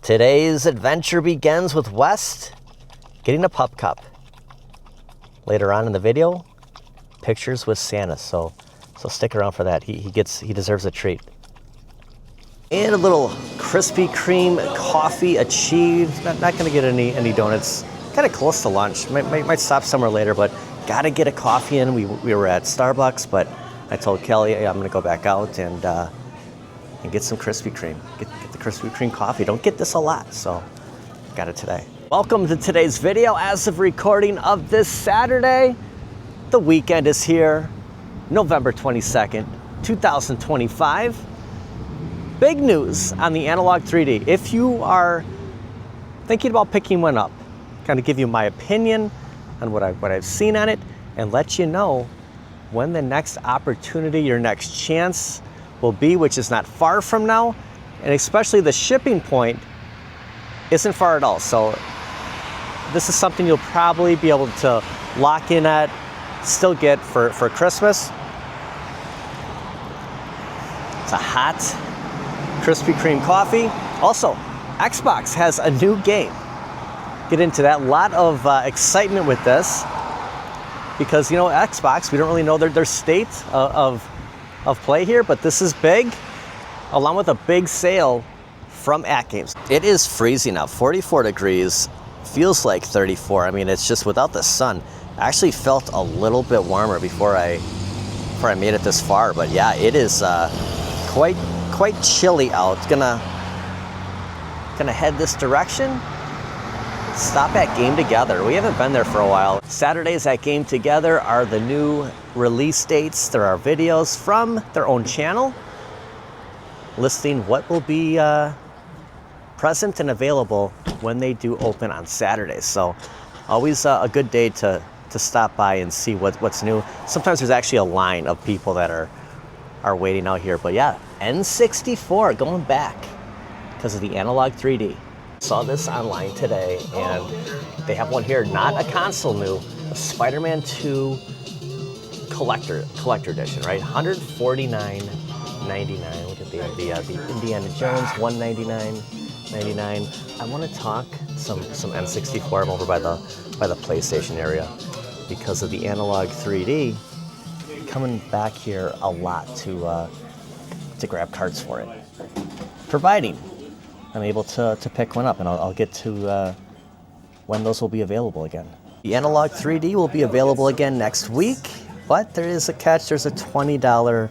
Today's adventure begins with West getting a pup cup. Later on in the video, pictures with Santa, so stick around for that. He deserves a treat. And a little Krispy Kreme coffee achieved. Not gonna get any donuts. Kind of close to lunch. Might stop somewhere later, but gotta get a coffee in. We were at Starbucks, but I told Kelly, hey, I'm gonna go back out and get some Krispy Kreme. Get the Krispy Kreme coffee. Don't get this a lot, so got it today. Welcome to today's video. As of recording of this Saturday, the weekend is here, November 22nd, 2025. Big news on the Analogue 3D. If you are thinking about picking one up, kind of give you my opinion on what I've seen on it and let you know when the next opportunity, your next chance will be, which is not far from now, and especially the shipping point isn't far at all. So this is something you'll probably be able to lock in at, still get for Christmas. It's a hot Krispy Kreme coffee. Also, Xbox has a new game. Get into that. A lot of excitement with this because, you know, Xbox, we don't really know their state of play here, but this is big, along with a big sale from AtGames. It is freezing out, 44 degrees, feels like 34. I mean, it's just without the sun. I actually felt a little bit warmer before I made it this far, but yeah, it is quite chilly out. Gonna head this direction. Stop at Game Together. We haven't been there for a while. Saturdays at Game Together are the new release dates. There are videos from their own channel listing what will be present and available when they do open on Saturdays. So always a good day to stop by and see what's new. Sometimes there's actually a line of people that are waiting out here. But yeah, N64 going back because of the Analogue 3D. Saw this online today, and they have one here, not a console new, a Spider-Man 2 collector edition, right? $149.99. Look at the Indiana Jones, $199.99. I want to talk some N64. I'm over by the PlayStation area because of the Analogue 3D. Coming back here a lot to grab cards for it, providing I'm able to pick one up, and I'll get to when those will be available again. The Analogue 3D will be available again next week, but there is a catch. There's a $20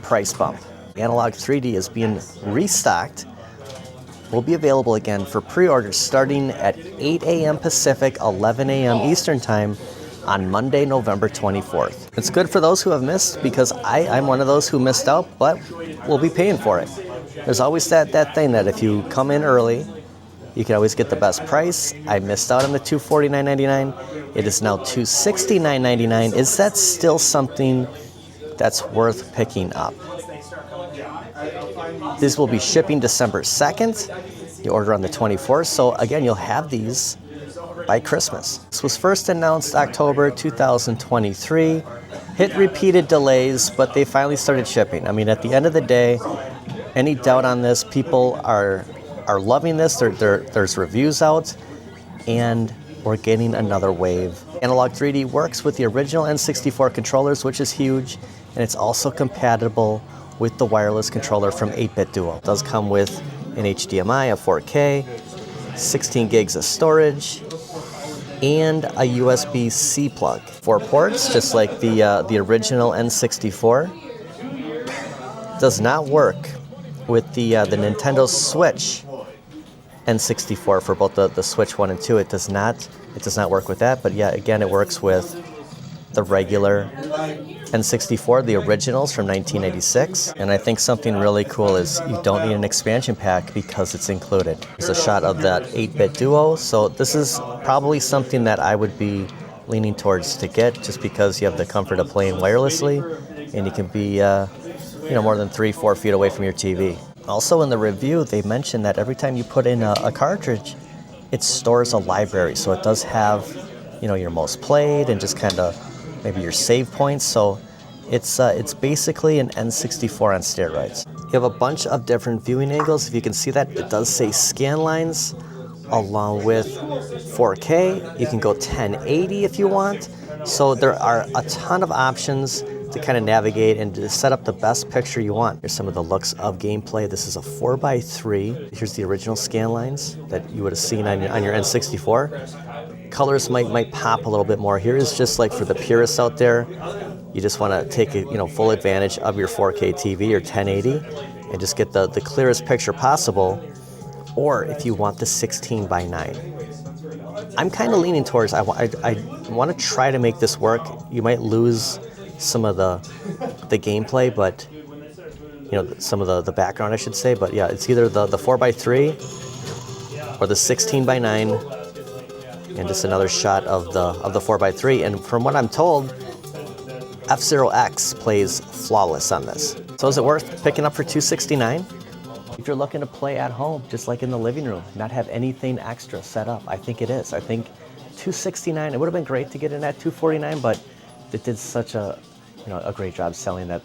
price bump. The Analogue 3D is being restocked. Will be available again for pre-orders starting at 8 a.m. Pacific, 11 a.m. Eastern Time on Monday, November 24th. It's good for those who have missed because I'm one of those who missed out, but we'll be paying for it. There's always that thing that if you come in early, you can always get the best price. I missed out on the $249.99. It is now $269.99. Is that still something that's worth picking up? This will be shipping December 2nd. You order on the 24th. So again, you'll have these by Christmas. This was first announced October 2023. Hit repeated delays, but they finally started shipping. I mean, at the end of the day, any doubt on this, people are loving this. There's reviews out, and we're getting another wave. Analogue 3D works with the original N64 controllers, which is huge, and it's also compatible with the wireless controller from 8-Bit Duo. It does come with an HDMI, a 4K, 16 gigs of storage, and a USB-C plug. 4 ports, just like the original N64. Does not work with the Nintendo Switch N64 for both the Switch 1 and 2. It does not work with that, but yeah, again, it works with the regular N64, the originals from 1986. And I think something really cool is you don't need an expansion pack because it's included. There's a shot of that 8-Bit Duo, so this is probably something that I would be leaning towards to get just because you have the comfort of playing wirelessly and you can be more than 3-4 feet away from your TV. Also in the review, they mentioned that every time you put in a cartridge, it stores a library. So it does have, your most played and just kind of maybe your save points. So It's basically an N64 on steroids. You have a bunch of different viewing angles. If you can see that, it does say scan lines along with 4K. You can go 1080 if you want. So there are a ton of options to kind of navigate and to set up the best picture you want. Here's some of the looks of gameplay. This is a 4x3. Here's the original scan lines that you would have seen on your N64. Colors might pop a little bit more. Here is just like for the purists out there. You just want to take full advantage of your 4K TV or 1080 and just get the clearest picture possible. Or if you want the 16:9. I'm kind of leaning towards I want to try to make this work. You might lose some of the gameplay, but some of the background I should say. But yeah, it's either the 4x3 or the 16:9, and just another shot of the 4x3. And from what I'm told, F-Zero X plays flawless on this. So is it worth picking up for $269? If you're looking to play at home, just like in the living room, not have anything extra set up, I think it is. I think $269. It would have been great to get in at $249, but it did such a great job selling that.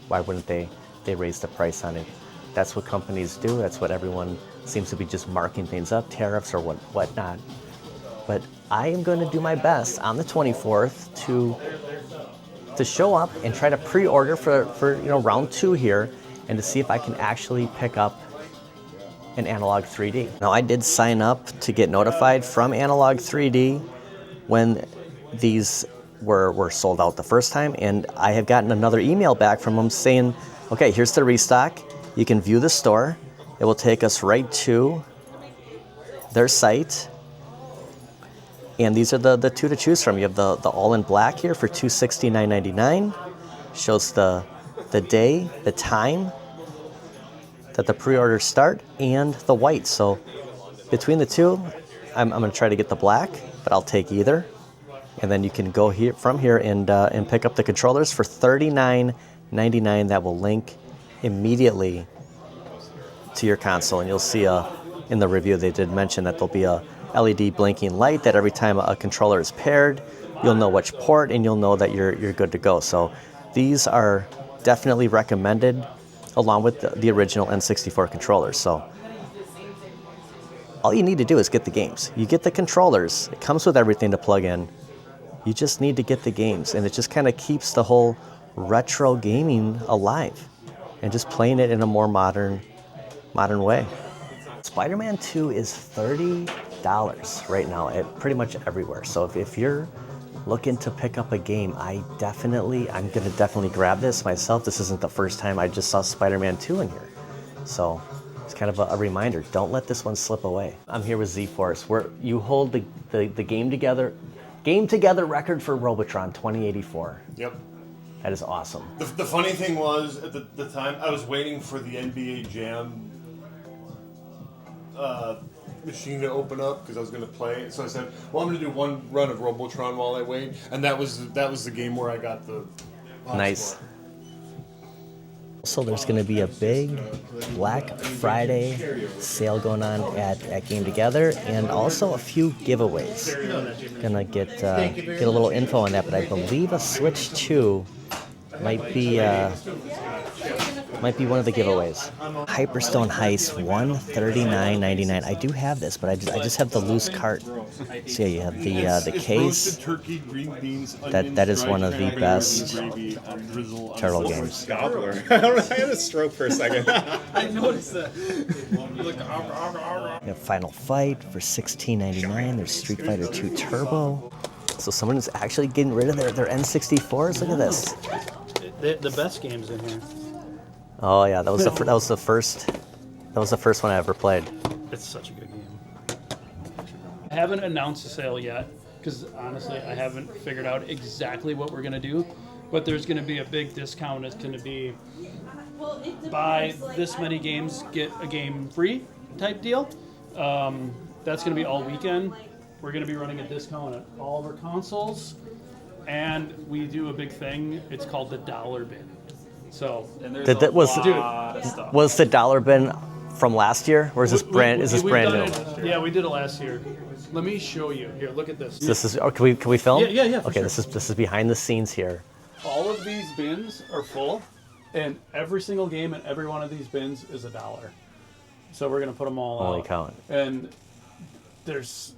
Why wouldn't they raise the price on it? That's what companies do. That's what everyone seems to be, just marking things up, tariffs or whatnot. But I am going to do my best on the 24th to show up and try to pre-order for round 2 here, and to see if I can actually pick up an Analogue 3D. Now, I did sign up to get notified from Analogue 3D when these were sold out the first time, and I have gotten another email back from them saying, okay, here's the restock. You can view the store. It will take us right to their site. And these are the two to choose from. You have the all in black here for $269.99. Shows the day, the time that the pre-orders start, and the white. So between the two, I'm going to try to get the black, but I'll take either. And then you can go from here and pick up the controllers for $39.99. That will link immediately to your console. And you'll see in the review they did mention that there'll be a LED blinking light that every time a controller is paired, you'll know which port and you'll know that you're good to go. So these are definitely recommended along with the original N64 controllers. So all you need to do is get the games. You get the controllers. It comes with everything to plug in. You just need to get the games, and it just kind of keeps the whole retro gaming alive and just playing it in a more modern way. Spider-Man 2 is $30 right now at pretty much everywhere. So if you're looking to pick up a game, I'm gonna definitely grab this myself. This isn't the first time I just saw Spider-Man 2 in here. So it's kind of a reminder, don't let this one slip away. I'm here with Z-Force, where you hold the game together record for Robotron 2084. Yep. That is awesome. The funny thing was, at the time, I was waiting for the NBA Jam machine to open up because I was going to play it. So I said, well, I'm going to do one run of Robotron while I wait. And that was the game where I got the nice. So there's going to be a big Black Friday sale going on at Game Together, and also a few giveaways. Gonna get a little info on that, but I believe a Switch 2 might be one of the giveaways. Hyperstone Heist, $139.99. I do have this, but I just have the loose cart. So yeah, you have the case. That is one of the best turtle games. Gobbler. I had a stroke for a second. I noticed that. You have Final Fight for $16.99. There's Street Fighter 2 Turbo. So someone is actually getting rid of their N64s. Look at this. The best games in here. Oh yeah, that was the first one I ever played. It's such a good game. I haven't announced a sale yet because honestly, I haven't figured out exactly what we're gonna do. But there's gonna be a big discount. It's gonna be buy this many games, get a game free type deal. That's gonna be all weekend. We're gonna be running a discount at all of our consoles, and we do a big thing. It's called the dollar bin. So was the dollar bin from last year, or is this brand new? Yeah, we did it last year. Let me show you. Here, look at this. This is. Oh, can we film? Yeah. Okay, this is behind the scenes here. all of these bins are full, and every single game in every one of these bins is $1. So we're gonna put them all Holy out. cow. And there's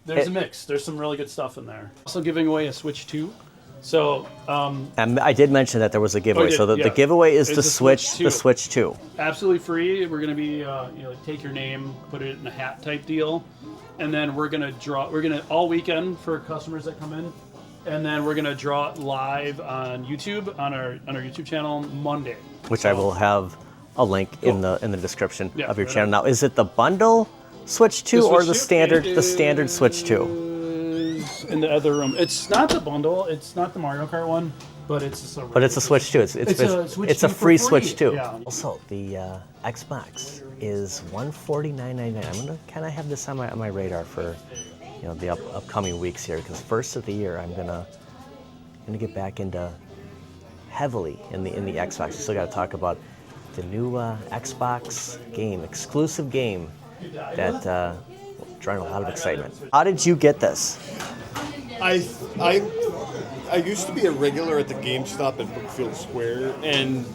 a mix. There's some really good stuff in there. Also giving away a Switch 2. So And I did mention that there was a giveaway. So the giveaway is the Switch 2. Absolutely free. We're gonna be take your name, put it in a hat type deal, and then we're gonna all weekend for customers that come in, and then we're gonna draw it live on YouTube on our YouTube channel Monday. Which I will have a link in the description of your right channel. on. Now, is it the bundle Switch 2 or the standard Switch 2? In the other room. It's not the bundle. It's not the Mario Kart one, but it's a. But it's a Switch 2. It's a free Switch 2. Yeah. Also, the Xbox is $149.99. I'm gonna kind of have this on my radar for the upcoming weeks here, because first of the year I'm gonna get back into heavily in the Xbox. We still got to talk about the new Xbox game, exclusive game that drawing a lot of excitement. How did you get this? I used to be a regular at the GameStop at Brookfield Square, and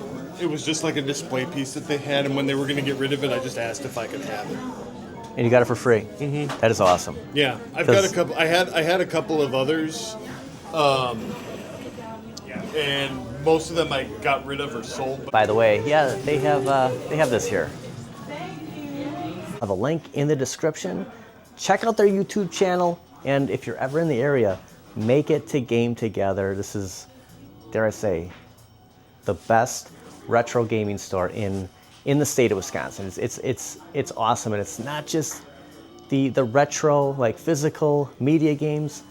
it was just like a display piece that they had, and when they were going to get rid of it, I just asked if I could have it. And you got it for free. Mm-hmm. That is awesome. Yeah, I've got a couple. I had a couple of others, and most of them I got rid of or sold. By the way, yeah, they have this here. I have a link in the description. Check out their YouTube channel, and if you're ever in the area, make it to Game Together. This is, dare I say, the best retro gaming store in the state of Wisconsin. It's awesome, and it's not just the retro, like, physical media games.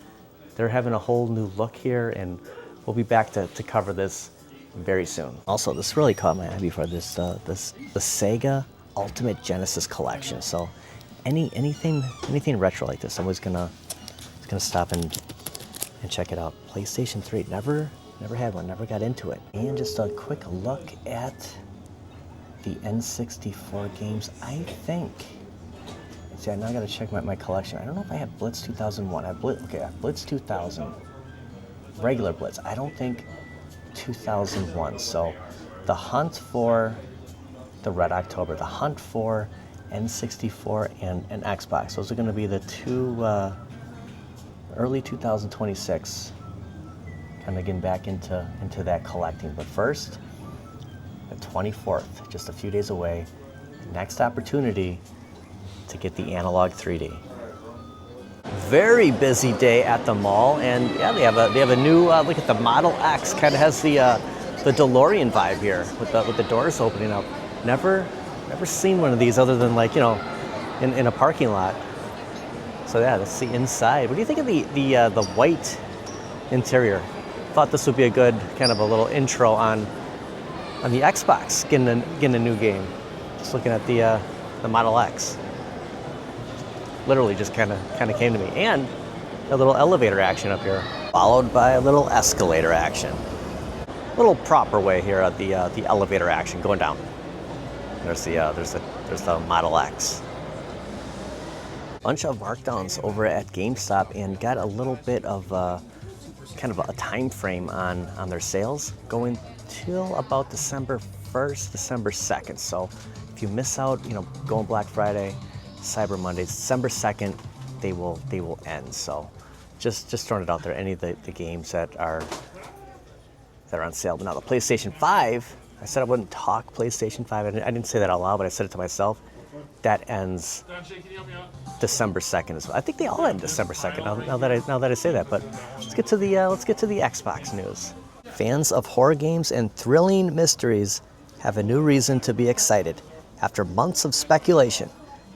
They're having a whole new look here, and we'll be back to cover this very soon. Also, this really caught my eye before this the Sega Ultimate Genesis Collection. So anything retro like this, I'm always gonna stop and check it out. PlayStation 3, never had one, never got into it. And just a quick look at the N64 games. I think, see, I now gotta check my collection. I don't know if I have Blitz 2001. I have Blitz 2000, regular Blitz. I don't think 2001. So the hunt for the Red October, the hunt for N64 and Xbox. Those are going to be the two early 2026. Kind of getting back into that collecting. But first, the 24th, just a few days away, next opportunity to get the Analogue 3D. Very busy day at the mall, and yeah, they have a new look at the Model X. Kind of has the DeLorean vibe here with the doors opening up. Never seen one of these other than, like, in a parking lot. So yeah, let's see inside. What do you think of the white interior? Thought this would be a good kind of a little intro on the Xbox getting a new game. Just looking at the Model X. Literally just kind of came to me, and a little elevator action up here, followed by a little escalator action. Little proper way here at the elevator action going down. There's the Model X. Bunch of markdowns over at GameStop, and got a little bit of kind of a time frame on their sales, going till about December 1st, December 2nd. So if you miss out, going Black Friday, Cyber Monday, December 2nd, they will end. So just throwing it out there. Any of the games that are on sale. But now the PlayStation 5. I said I wouldn't talk PlayStation 5. I didn't say that out loud, but I said it to myself. That ends December 2nd as well. I think they all end December 2nd. Now that I say that. But let's get to the Xbox news. Fans of horror games and thrilling mysteries have a new reason to be excited. After months of speculation,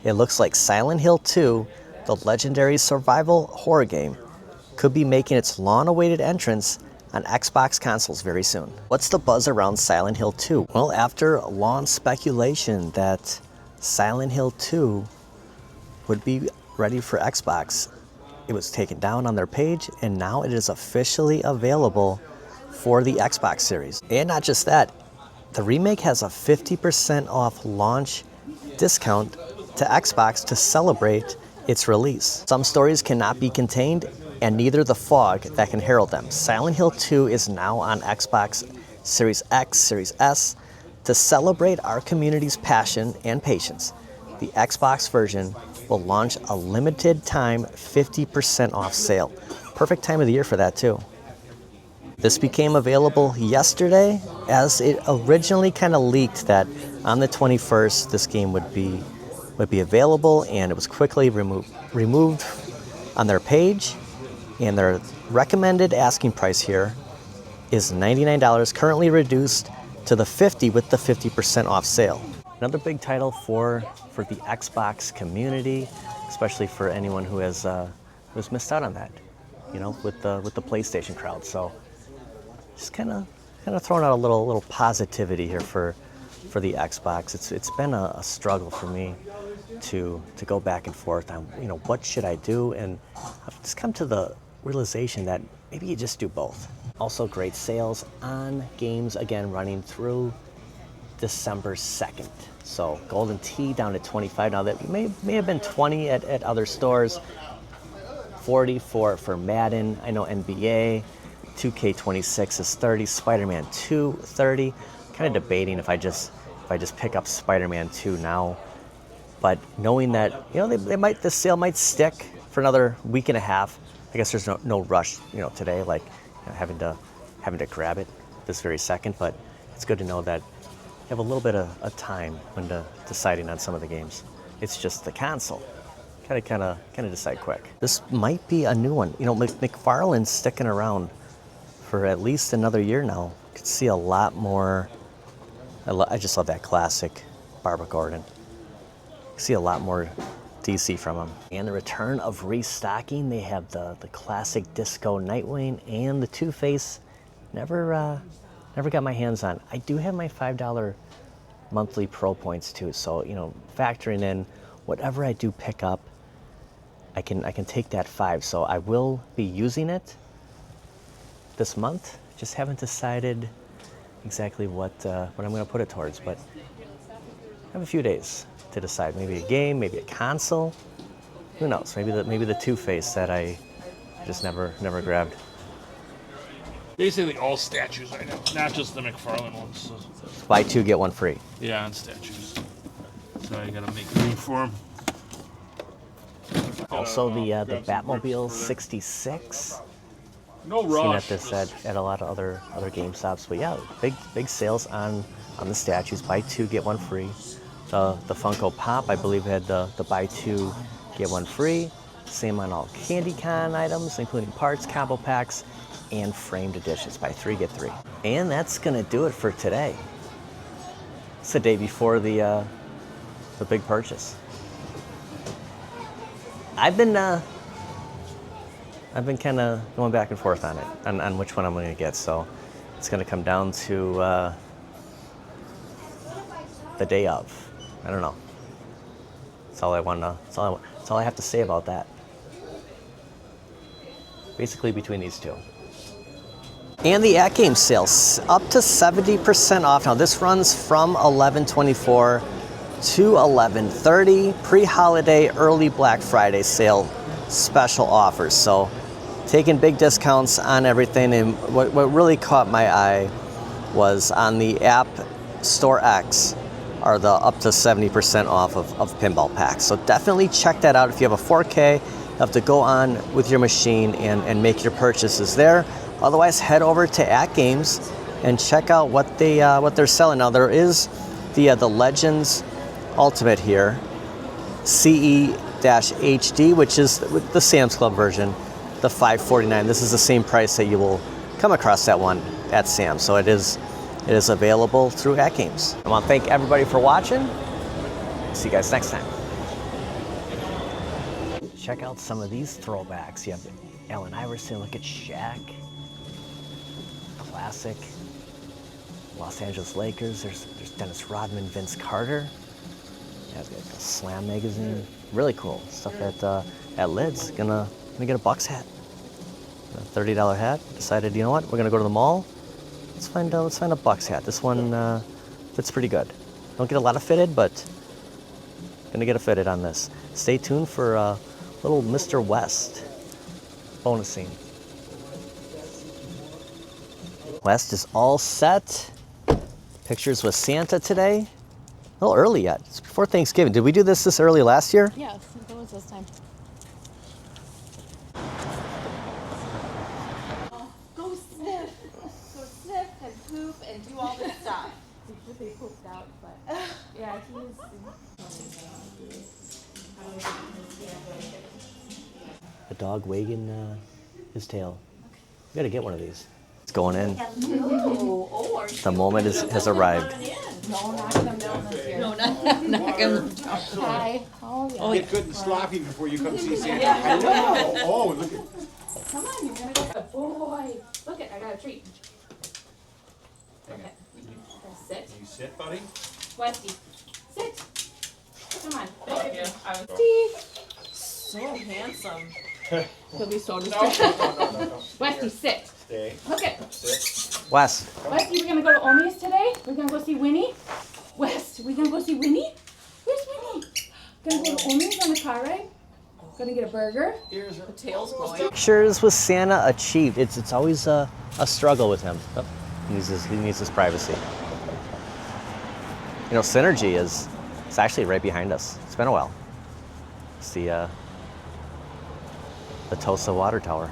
it looks like Silent Hill 2, the legendary survival horror game, could be making its long-awaited entrance on Xbox consoles very soon. What's the buzz around Silent Hill 2? Well, after long speculation that Silent Hill 2 would be ready for Xbox, it was taken down on their page, and now it is officially available for the Xbox Series. And not just that, the remake has a 50% off launch discount to Xbox to celebrate its release. Some stories cannot be contained and neither the fog that can herald them. Silent Hill 2 is now on Xbox Series X, Series S. To celebrate our community's passion and patience, the Xbox version will launch a limited time 50% off sale. Perfect time of the year for that too. This became available yesterday, as it originally kind of leaked that on the 21st this game would be available, and it was quickly removed on their page, and their recommended asking price here is $99, currently reduced to the $50 with the 50% off sale. Another big title for the Xbox community, especially for anyone who's missed out on that, you know, with the PlayStation crowd. So just kind of throwing out a little positivity here for the Xbox. It's been a struggle for me to go back and forth on, you know, what should I do, and I've just come to the realization that maybe you just do both. Also great sales on games, again, running through December 2nd. So Golden Tee down to 25. Now that may have been 20 at other stores. 40 for Madden. I know NBA 2K26 is 30. Spider-Man 2 30. Kind of debating if I just pick up Spider-Man 2 now. But knowing that, you know, this sale might stick for another week and a half. I guess there's no rush, you know, today, like, you know, having to grab it this very second. But it's good to know that you have a little bit of time when deciding on some of the games. It's just the console. Kind of decide quick. This might be a new one. You know, McFarlane's sticking around for at least another year now. Could see a lot more. I just love that classic Barbara Gordon. See a lot more DC from him. And the return of restocking. They have the classic Disco Nightwing and the Two-Face. Never got my hands on. I do have my $5 monthly pro points too. So, you know, factoring in whatever I do pick up, I can take that 5. So I will be using it this month. Just haven't decided exactly what I'm going to put it towards, but I have a few days to decide. Maybe a game, maybe a console. Who knows? Maybe the Two-Face that I just never grabbed. Basically all statues right now, not just the McFarlane ones. So. Buy 2, get 1 free. Yeah, on statues. So you gotta make room for them. Also the Batmobile 66. No Seen rush. at a lot of other GameStops, but yeah, big sales on the statues. Buy 2, get 1 free. The Funko Pop, I believe, had the buy 2, get 1 free. Same on all CandyCon items, including parts, combo packs, and framed editions. Buy 3, get 3. And that's gonna do it for today. It's the day before the big purchase. I've been kind of going back and forth on it, on which one I'm going to get. So it's going to come down to the day of. I don't know. That's all I want to. That's all I have to say about that. Basically, between these two. And the at game sales up to 70% off. Now this runs from 11/24 to 11/30. Pre-holiday, early Black Friday sale special offers. So taking big discounts on everything. And what really caught my eye was on the App Store X are the up to 70% off of pinball packs. So definitely check that out. If you have a 4K, you have to go on with your machine and make your purchases there. Otherwise, head over to At Games and check out what they're selling. Now there is the Legends Ultimate here, CE-HD, which is the Sam's Club version, the $549. This is the same price that you will come across that one at Sam's. So it is available through At Games. I want to thank everybody for watching. See you guys next time. Check out some of these throwbacks. You have Allen Iverson. Look at Shaq. Classic. Los Angeles Lakers. There's Dennis Rodman, Vince Carter. Yeah, it's got a Slam magazine. Really cool stuff at Lid's. Gonna get a Bucks hat. A $30 hat. Decided, you know what? We're gonna go to the mall. Let's find a Bucks hat. This one fits pretty good. Don't get a lot of fitted, but gonna get a fitted on this. Stay tuned for little Mr. West Bonus scene. West is all set. Pictures with Santa today. A little early yet. It's before Thanksgiving. Did we do this early last year? Yes, it was this time. Go sniff. Go sniff and poop and do all this stuff. They pooped out, but yeah, The dog wagging his tail. We gotta get one of these. It's going in. The moment has arrived. no, knock them down this year. No, knock him down. Hi. Oh, yeah. Get good and sloppy before you come see Santa. I know. Oh, look at. Come on, you're gonna go. Boy, look it, I got a treat. Okay. Sit. You sit, buddy. Westy, sit. Come on. Thank you. Steve. So handsome. He'll be so distracted. Westy, sit. Stay. Look it. Sit. Wes, Westy, we're gonna go to Omi's today. We're gonna go see Winnie. West, we gonna go see Winnie? Where's Winnie? Gonna go to Omi's on the car ride. Gonna get a burger. The tail's going. pictures with Santa achieved. It's always a struggle with him. Oh, he needs his privacy. You know, Synergy it's actually right behind us. It's been a while. It's the Tosa Water Tower.